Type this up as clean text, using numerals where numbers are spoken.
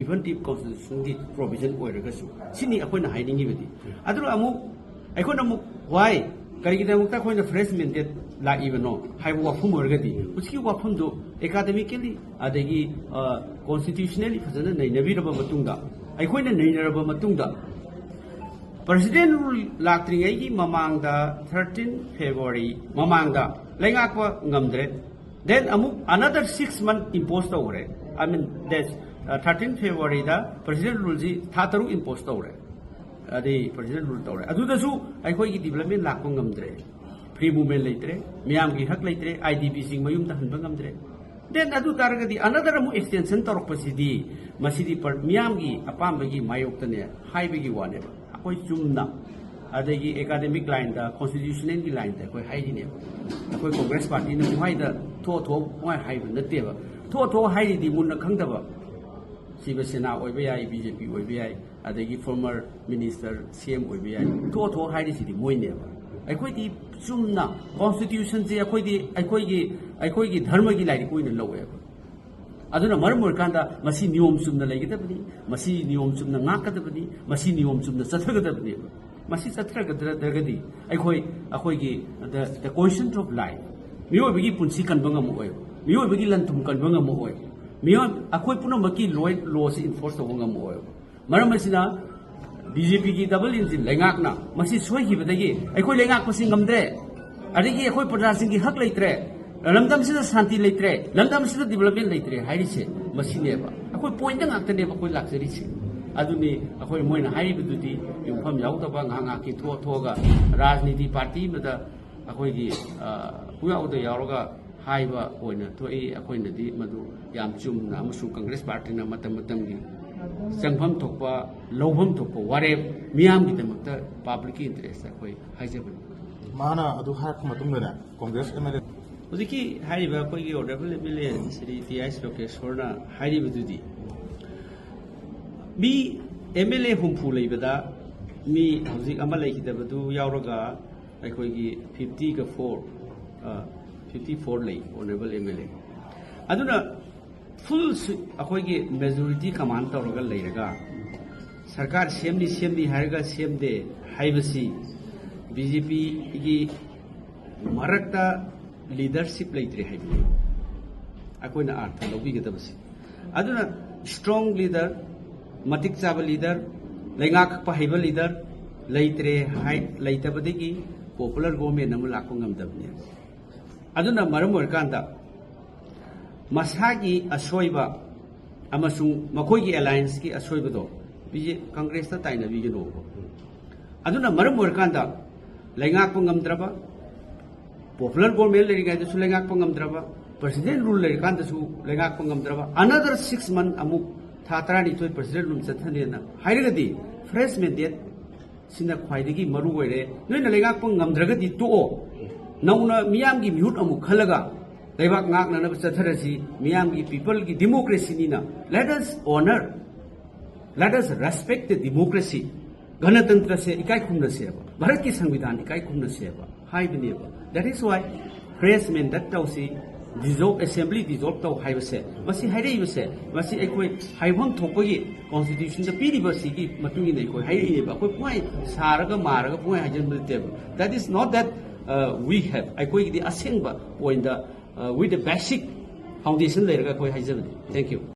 preventive constitution की provision ओइरगसु सिनी अखोइना हाइनिंगिबदी अदुर अमु अखोइना अमु why करिगिदमुक्ता अखोइना fresh mandate लाइबनो हाइबो वाफुम ओइरगदी उसकी वाफुम दो academically अदगी constitutionally फजन नैनबिरबा मतुंगा अखोइना नैनरबा मतुंगा president rule लाक्त्रिंगैगी ममांगदा 13 February ममांगदा लेंगाकवा ngamdre then another 6 months imposed over it. I mean that's 13 February da president rule ji thataru imposed over it. The president rule over adu da su aikoi ki development lakpa ngamdre free movement leitre miyam ki hak leitre IDP sing mayum ta hanba ngamdre then adu taragadi another extension torokpasi di masidi par miyam gi apambagi mayoktani haibagi wane akoi chumna adagi academic line da constitutional ki line da koi haidine akoi congress party na mai da tho moi haiba nateba tho haidi di mun na khangdaba siba sena oiba yai BJP oiba yai adagi former minister CM oiba yai tho haidi si di moi ne ba akoi di chumna constitution je akoi gi dharma gi lai koi na lowe ba aduna marmur kanda masi niyom chumna laigidabani masi niyom chumna ngakadabani masi niyom chumna chathagdabani masi chathragadagadi akoi gi the question of life miyo bigi punsi kanbanga mo oy miyo bigi lantum kanbanga mo oy miyo akoi punamaki laws enforce tawanga mo oy maramasina BJP gi double engine lengakna masi soi gi badagi akoi lengak pasing ngamdre adigi akoi praja sing gi hak leitre lamdam sida shanti leitre lamdam sida development leitre hairi se masi neba akoi point da ngakta neba akoi laksari se aduni akoi moina hairi bududi yumpham yaudaba nganga ki thoga rajniti party mada akoi gi huyauda yaroga haiba oina thoi akoi nadi madu yam chumna amusu congress party na matam gi changpham thokpa lobham thokpa ware miyam gi tamakta public interest akoi haijabani mana adu hak matungna congress MLA hujiki haiba akoi gi honorable MLA Sri TS Lokeshwarna hairibududi mi MLA humpu leibada mi hujik ama leikidabadu yauraga akoi gi 54 lei honorable MLA aduna full akoi gi majority command tawraga leiraga sarkar semdi haraga semde haibasi BJP gi marakta leadership leitre haibi akoi na artha lobigadabasi aduna strong leader matik chaba leader lengak pa haiba leader leitre hai leitabadegi popular government namu lakko ngamdabni aduna maram orkanda masagi asoiba amasung makoi gi alliance ki asoiba do bije congress ta taina bi gino aduna maram orkanda lengak pa ngamdraba popular government le ga su lengak pa ngamdraba president rule le kanda su lengak pa ngamdraba another 6 months amuk Thatrani to president room Satanina. Hiragadi, fresh mandate Sina Kwaidigi Maruere, no in a legapung Namdragadi to all. Nauna Miyamgi mute Amukalaga, Levak Nagna of Satarasi, Miyamgi people democracy nina. Let us honor, let us respect the democracy. Ganatantra se Ikaikumna Seva, Baraki Sangidan, Ikaikumna Seva, High Beneva. That is why fresh mandate Tausi. Dissolve assembly dissolve to high se masi haire yuse masi ekoi haibam thokoi constitution the pdbc ki matungi nei koi haire ne ba koi point saraga maraga point hajen bilte that is not that we have ekoi the asengba point the with the basic foundation le koi hajen thank you